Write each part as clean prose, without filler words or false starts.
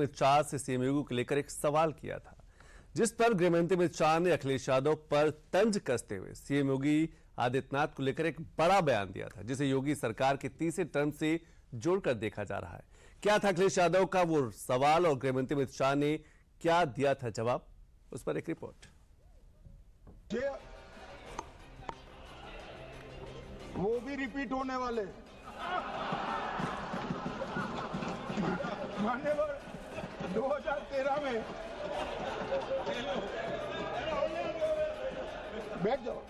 अमित शाह से सीएम योगी को लेकर एक सवाल किया था, जिस पर गृहमंत्री अमित शाह ने अखिलेश यादव पर तंज कसते हुए सीएम योगी आदित्यनाथ को लेकर एक बड़ा बयान दिया था, जिसे योगी सरकार के तीसरे टर्म से जोड़कर देखा जा रहा है। क्या था अखिलेश यादव का वो सवाल और गृहमंत्री अमित शाह ने क्या दिया था जवाब, उस पर एक रिपोर्ट। वो भी रिपीट होने वाले मान्यवर 2013 में बैठ जाओ।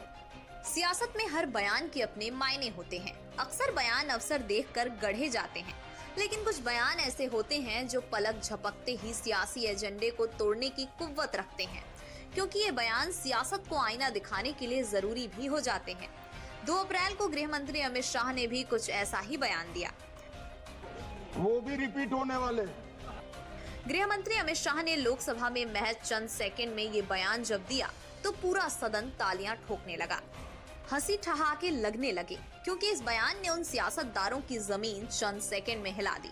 सियासत में हर बयान के अपने मायने होते हैं। अक्सर बयान अवसर देखकर गढ़े जाते हैं, लेकिन कुछ बयान ऐसे होते हैं जो पलक झपकते ही सियासी एजेंडे को तोड़ने की कुव्वत रखते हैं, क्योंकि ये बयान सियासत को आईना दिखाने के लिए जरूरी भी हो जाते हैं। 2 अप्रैल को गृह मंत्री अमित शाह ने भी कुछ ऐसा ही बयान दिया। वो भी रिपीट होने वाले। गृह मंत्री अमित शाह ने लोकसभा में महज चंद सेकंड में ये बयान जब दिया तो पूरा सदन तालियां ठोकने लगा, हंसी ठहाके लगने लगे, क्योंकि इस बयान ने उन सियासतदारों की जमीन चंद सेकंड में हिला दी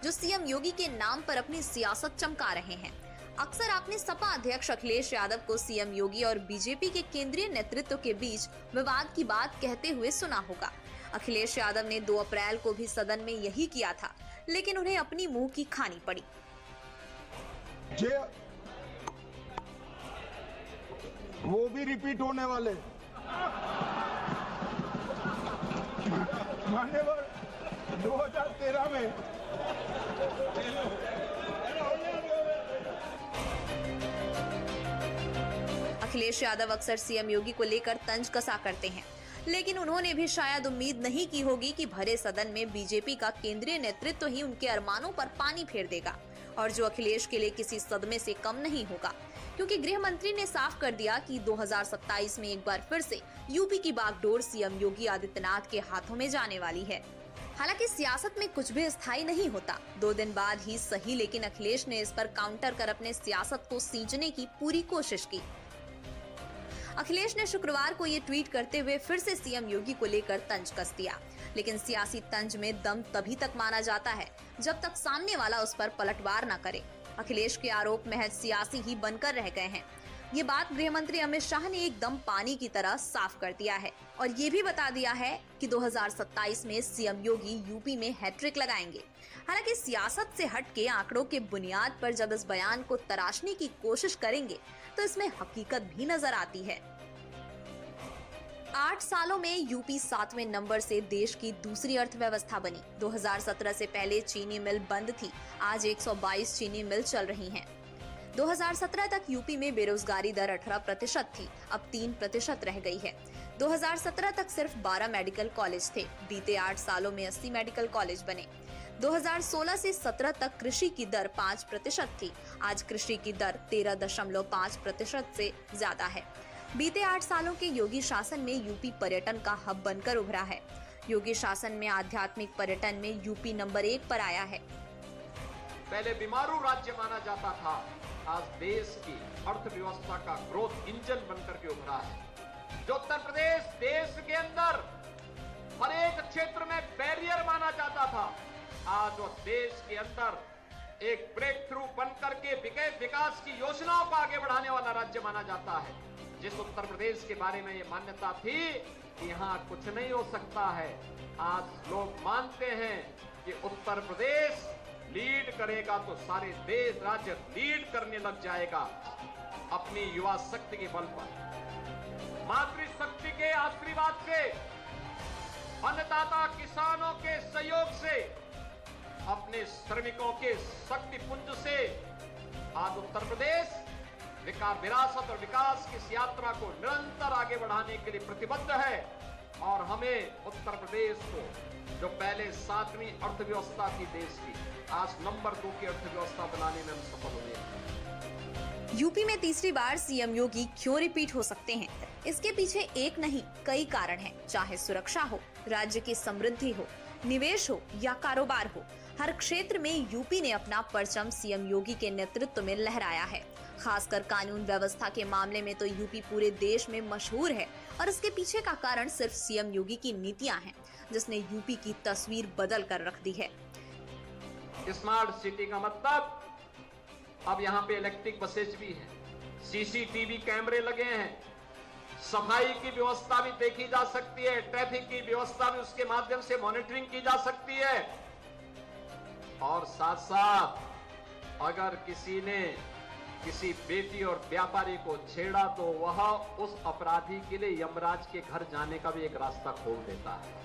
जो सीएम योगी के नाम पर अपनी सियासत चमका रहे हैं। अक्सर आपने सपा अध्यक्ष अखिलेश यादव को सीएम योगी और बीजेपी के केंद्रीय नेतृत्व के बीच विवाद की बात कहते हुए सुना होगा। अखिलेश यादव ने 2 अप्रैल को भी सदन में यही किया था, लेकिन उन्हें अपनी मुंह की खानी पड़ी। वो भी रिपीट होने वाले मान्यवर 2013 में अखिलेश यादव अक्सर सीएम योगी को लेकर तंज कसा करते हैं, लेकिन उन्होंने भी शायद उम्मीद नहीं की होगी कि भरे सदन में बीजेपी का केंद्रीय नेतृत्व ही उनके अरमानों पर पानी फेर देगा, और जो अखिलेश के लिए किसी सदमे से कम नहीं होगा, क्योंकि गृह मंत्री ने साफ कर दिया कि 2027 में एक बार फिर से यूपी की बागडोर सीएम योगी आदित्यनाथ के हाथों में जाने वाली है। हालांकि सियासत में कुछ भी स्थायी नहीं होता, 2 दिन बाद ही सही, लेकिन अखिलेश ने इस पर काउंटर कर अपने सियासत को सींचने की पूरी कोशिश की। अखिलेश ने शुक्रवार को ये ट्वीट करते हुए फिर से सीएम योगी को लेकर तंज कस दिया, लेकिन सियासी तंज में दम तभी तक माना जाता है जब तक सामने वाला उस पर पलटवार न करे। अखिलेश के आरोप महज सियासी ही बनकर रह गए हैं। ये बात गृह मंत्री अमित शाह ने एकदम पानी की तरह साफ कर दिया है, और ये भी बता दिया है कि 2027 में सीएम योगी यूपी में हैट्रिक लगाएंगे। हालांकि सियासत से हटके आंकड़ों के बुनियाद पर जब इस बयान को तराशने की कोशिश करेंगे तो इसमें हकीकत भी नजर आती है। 8 सालों में यूपी 7वें नंबर से देश की दूसरी अर्थव्यवस्था बनी। 2017 से पहले चीनी मिल बंद थी, आज 122 चीनी मिल चल रही हैं। 2017 तक यूपी में बेरोजगारी दर 18% थी, अब 3% रह गई है। 2017 तक सिर्फ 12 मेडिकल कॉलेज थे, बीते 8 सालों में 80 मेडिकल कॉलेज बने। 2016 से 17 तक कृषि की दर 5% थी, आज कृषि की दर 13.5% से ज्यादा है। बीते 8 सालों के योगी शासन में यूपी पर्यटन का हब बनकर उभरा है। योगी शासन में आध्यात्मिक पर्यटन में यूपी नंबर 1 पर आया है। पहले बीमारू राज्य माना जाता था, आज देश की अर्थव्यवस्था का ग्रोथ इंजन बनकर के उभरा है। जो उत्तर प्रदेश देश के अंदर हर एक क्षेत्र में बैरियर माना जाता था, आज वो देश के अंदर एक ब्रेक थ्रू बनकर के विकास की योजनाओं को आगे बढ़ाने वाला राज्य माना जाता है। जिस उत्तर प्रदेश के बारे में ये मान्यता थी कि यहाँ कुछ नहीं हो सकता है, आज लोग मानते हैं कि उत्तर प्रदेश लीड करेगा तो सारे देश राज्य लीड करने लग जाएगा। अपनी युवा शक्ति के बल पर, मातृशक्ति के आशीर्वाद से, अन्नदाता किसानों के सहयोग से, अपने श्रमिकों के शक्ति पुंज से आज उत्तर प्रदेश विरासत और विकास की इस यात्रा को निरंतर आगे बढ़ाने के लिए प्रतिबद्ध है। और हमें उत्तर प्रदेश को, जो पहले 7वीं अर्थव्यवस्था थी देश की, आज नंबर 2 की अर्थव्यवस्था बनाने में हम सफल हुए। यूपी में तीसरी बार सीएम योगी क्यों रिपीट हो सकते हैं? इसके पीछे एक नहीं कई कारण हैं। चाहे सुरक्षा हो, राज्य की समृद्धि हो, निवेश हो या कारोबार हो, हर क्षेत्र में यूपी ने अपना परचम सीएम योगी के नेतृत्व में लहराया है। खासकर कानून व्यवस्था के मामले में तो यूपी पूरे देश में मशहूर है, और इसके पीछे का कारण सिर्फ सीएम योगी की नीतियां हैं, जिसने यूपी की तस्वीर बदल कर रख दी है। स्मार्ट सिटी का मतलब अब यहाँ पे इलेक्ट्रिक बसेज भी हैं, सीसीटीवी कैमरे लगे हैं, सफाई की व्यवस्था भी देखी जा सकती है, ट्रैफिक की व्यवस्था भी उसके माध्यम से मॉनिटरिंग की जा सकती है। और साथ साथ अगर किसी ने किसी बेटी और व्यापारी को छेड़ा तो वह उस अपराधी के लिए यमराज के घर जाने का भी एक रास्ता खोल देता है।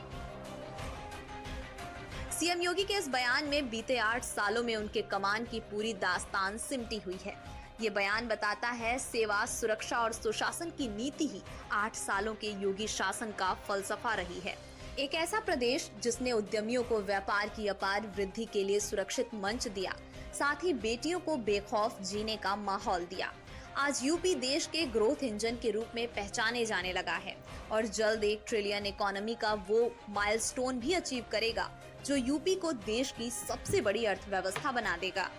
सीएम योगी के इस बयान में बीते 8 सालों में उनके कमान की पूरी दास्तान सिमटी हुई है। ये बयान बताता है सेवा, सुरक्षा और सुशासन की नीति ही 8 सालों के योगी शासन का फलसफा रही है। एक ऐसा प्रदेश जिसने उद्यमियों को व्यापार की अपार वृद्धि के लिए सुरक्षित मंच दिया, साथ ही बेटियों को बेखौफ जीने का माहौल दिया। आज यूपी देश के ग्रोथ इंजन के रूप में पहचाने जाने लगा है और जल्द 1 ट्रिलियन इकोनॉमी का वो माइलस्टोन भी अचीव करेगा जो यूपी को देश की सबसे बड़ी अर्थव्यवस्था बना देगा।